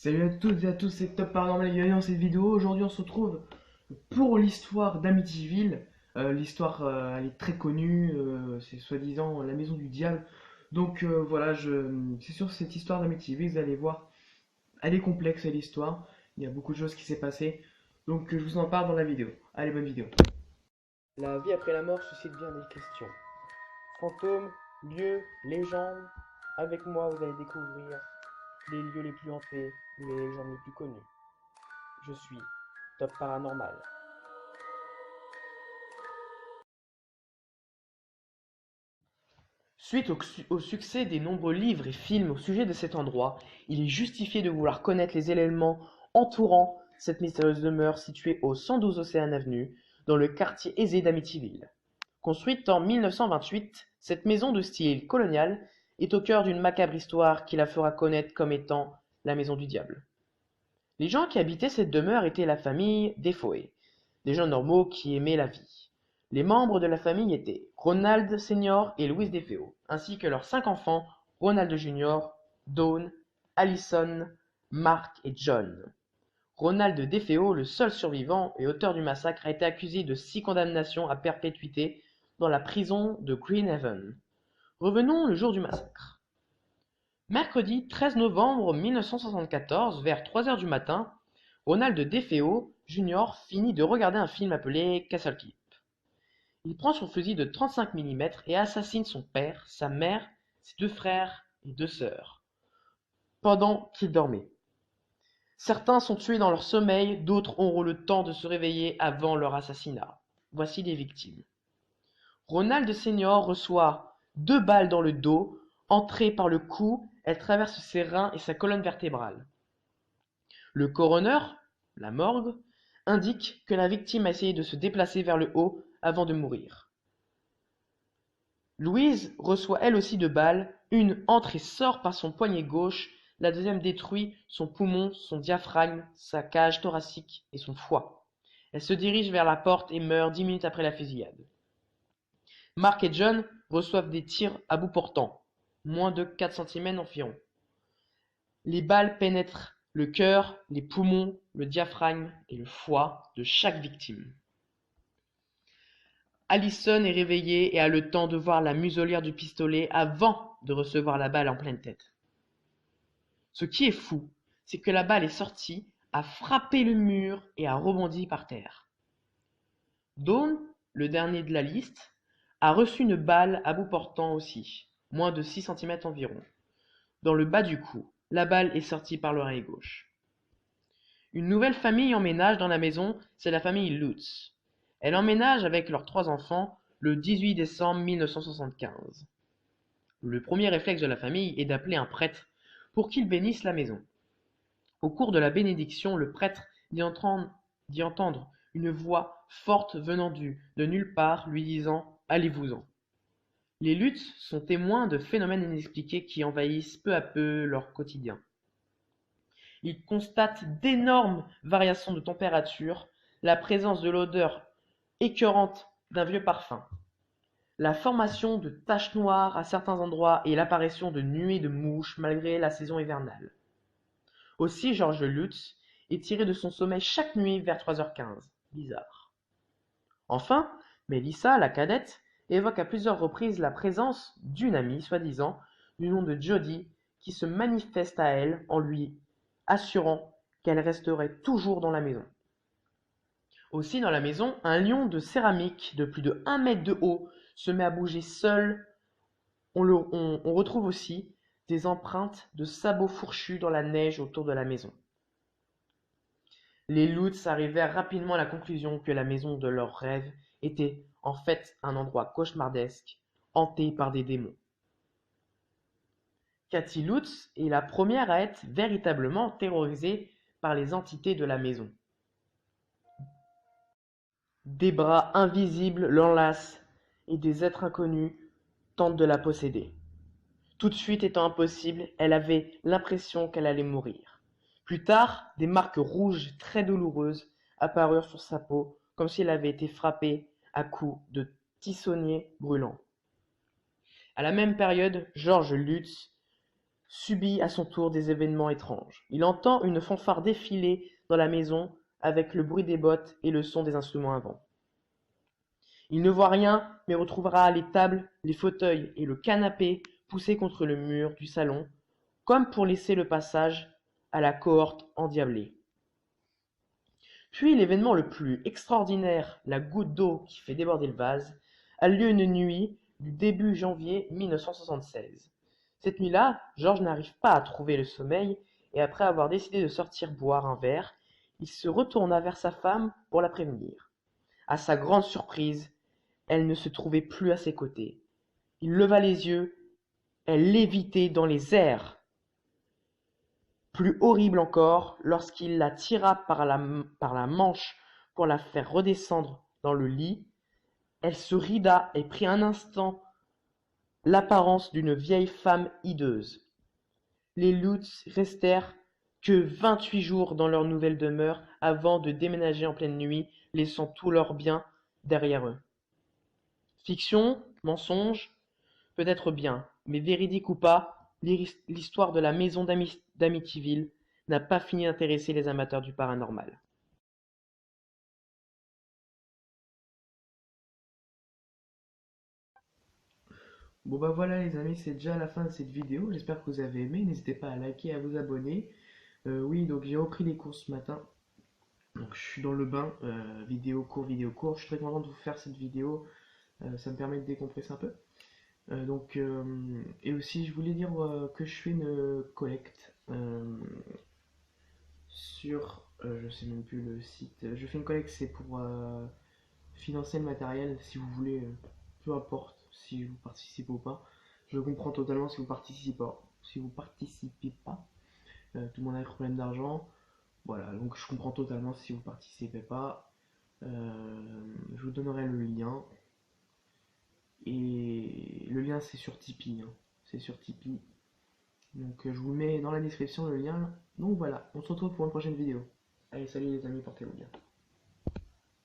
Salut à toutes et à tous, c'est Top Paranormal et bienvenue dans cette vidéo. Aujourd'hui, on se retrouve pour l'histoire d'Amityville. L'histoire, elle est très connue, c'est soi-disant la maison du diable. Donc voilà, c'est sur cette histoire d'Amityville, vous allez voir, elle est complexe, l'histoire. Il y a beaucoup de choses qui s'est passé. Donc je vous en parle dans la vidéo. Allez, bonne vidéo. La vie après la mort suscite bien des questions. Fantômes, lieux, légendes. Avec moi, vous allez découvrir les lieux les plus hantés ou les légendes les plus connues. Je suis Top Paranormal. Suite au succès des nombreux livres et films au sujet de cet endroit, il est justifié de vouloir connaître les éléments entourant cette mystérieuse demeure située au 112 Océan Avenue, dans le quartier aisé d'Amityville. Construite en 1928, cette maison de style colonial est au cœur d'une macabre histoire qui la fera connaître comme étant la maison du diable. Les gens qui habitaient cette demeure étaient la famille Defoe, des gens normaux qui aimaient la vie. Les membres de la famille étaient Ronald Senior et Louise Defeo, ainsi que leurs 5 enfants, Ronald Junior, Dawn, Allison, Mark et John. Ronald Defeo, le seul survivant et auteur du massacre, a été accusé de 6 condamnations à perpétuité dans la prison de Greenhaven. Revenons le jour du massacre. Mercredi 13 novembre 1974, vers 3 heures du matin, Ronald Defeo Jr. finit de regarder un film appelé Castle Keep. Il prend son fusil de 35 mm et assassine son père, sa mère, ses 2 frères et 2 sœurs, pendant qu'ils dormaient. Certains sont tués dans leur sommeil, d'autres auront le temps de se réveiller avant leur assassinat. Voici les victimes. Ronald Senior reçoit 2 balles dans le dos. Entrée par le cou, elle traverse ses reins et sa colonne vertébrale. Le coroner, la morgue, indique que la victime a essayé de se déplacer vers le haut avant de mourir. Louise reçoit elle aussi 2 balles, une entre et sort par son poignet gauche, la deuxième détruit son poumon, son diaphragme, sa cage thoracique et son foie. Elle se dirige vers la porte et meurt 10 minutes après la fusillade. Mark et John reçoivent des tirs à bout portant, moins de 4 cm environ. Les balles pénètrent le cœur, les poumons, le diaphragme et le foie de chaque victime. Allison est réveillée et a le temps de voir la muselière du pistolet avant de recevoir la balle en pleine tête. Ce qui est fou, c'est que la balle est sortie, a frappé le mur et a rebondi par terre. Dawn, le dernier de la liste, a reçu une balle à bout portant aussi, moins de 6 cm environ. Dans le bas du cou, la balle est sortie par l'oreille gauche. Une nouvelle famille emménage dans la maison, c'est la famille Lutz. Elle emménage avec leurs 3 enfants le 18 décembre 1975. Le premier réflexe de la famille est d'appeler un prêtre pour qu'il bénisse la maison. Au cours de la bénédiction, le prêtre dit entendre une voix forte venant de nulle part lui disant « Allez-vous-en ». Les Lutz sont témoins de phénomènes inexpliqués qui envahissent peu à peu leur quotidien. Ils constatent d'énormes variations de température, la présence de l'odeur écœurante d'un vieux parfum, la formation de taches noires à certains endroits et l'apparition de nuées de mouches malgré la saison hivernale. Aussi George Lutz est tiré de son sommeil chaque nuit vers 3h15. Bizarre. Enfin, Melissa, la cadette, évoque à plusieurs reprises la présence d'une amie, soi-disant, du nom de Jody, qui se manifeste à elle en lui assurant qu'elle resterait toujours dans la maison. Aussi dans la maison, un lion de céramique de plus de 1 mètre de haut se met à bouger seul. On retrouve aussi des empreintes de sabots fourchus dans la neige autour de la maison. Les Lutz arrivèrent rapidement à la conclusion que la maison de leurs rêves était en fait un endroit cauchemardesque, hanté par des démons. Kathy Lutz est la première à être véritablement terrorisée par les entités de la maison. Des bras invisibles l'enlacent et des êtres inconnus tentent de la posséder. Toute fuite étant impossible, elle avait l'impression qu'elle allait mourir. Plus tard, des marques rouges très douloureuses apparurent sur sa peau, comme si elle avait été frappée à coups de tissonnier brûlant. À la même période, George Lutz subit à son tour des événements étranges. Il entend une fanfare défiler dans la maison avec le bruit des bottes et le son des instruments à vent. Il ne voit rien, mais retrouvera les tables, les fauteuils et le canapé poussés contre le mur du salon, comme pour laisser le passage à la cohorte endiablée. Puis l'événement le plus extraordinaire, la goutte d'eau qui fait déborder le vase, a lieu une nuit du début janvier 1976. Cette nuit-là, George n'arrive pas à trouver le sommeil et après avoir décidé de sortir boire un verre, il se retourna vers sa femme pour la prévenir. À sa grande surprise, elle ne se trouvait plus à ses côtés. Il leva les yeux, elle lévitait dans les airs. Plus horrible encore, lorsqu'il la tira par la manche pour la faire redescendre dans le lit, elle se rida et prit un instant l'apparence d'une vieille femme hideuse. Les Lutz restèrent que 28 jours dans leur nouvelle demeure avant de déménager en pleine nuit, laissant tous leurs biens derrière eux. Fiction, mensonge, peut-être bien, mais véridique ou pas, l'histoire de la maison d'Amityville n'a pas fini d'intéresser les amateurs du paranormal. Bon bah voilà les amis, c'est déjà la fin de cette vidéo, j'espère que vous avez aimé, n'hésitez pas à liker et à vous abonner. Oui, donc j'ai repris les courses ce matin, donc je suis dans le bain, vidéo court, je suis très content de vous faire cette vidéo, ça me permet de décompresser un peu. Et aussi je voulais dire que je fais une collecte sur, je sais même plus le site, je fais une collecte, c'est pour financer le matériel, si vous voulez, peu importe si vous participez ou pas. Je comprends totalement si vous participez pas. Si vous participez pas, tout le monde a des problèmes d'argent. Voilà, donc je comprends totalement si vous participez pas. Je vous donnerai le lien. Et le lien c'est sur Tipeee, hein. C'est sur Tipeee. Donc je vous mets dans la description le lien. Donc voilà, on se retrouve pour une prochaine vidéo. Allez, salut les amis, portez-vous bien.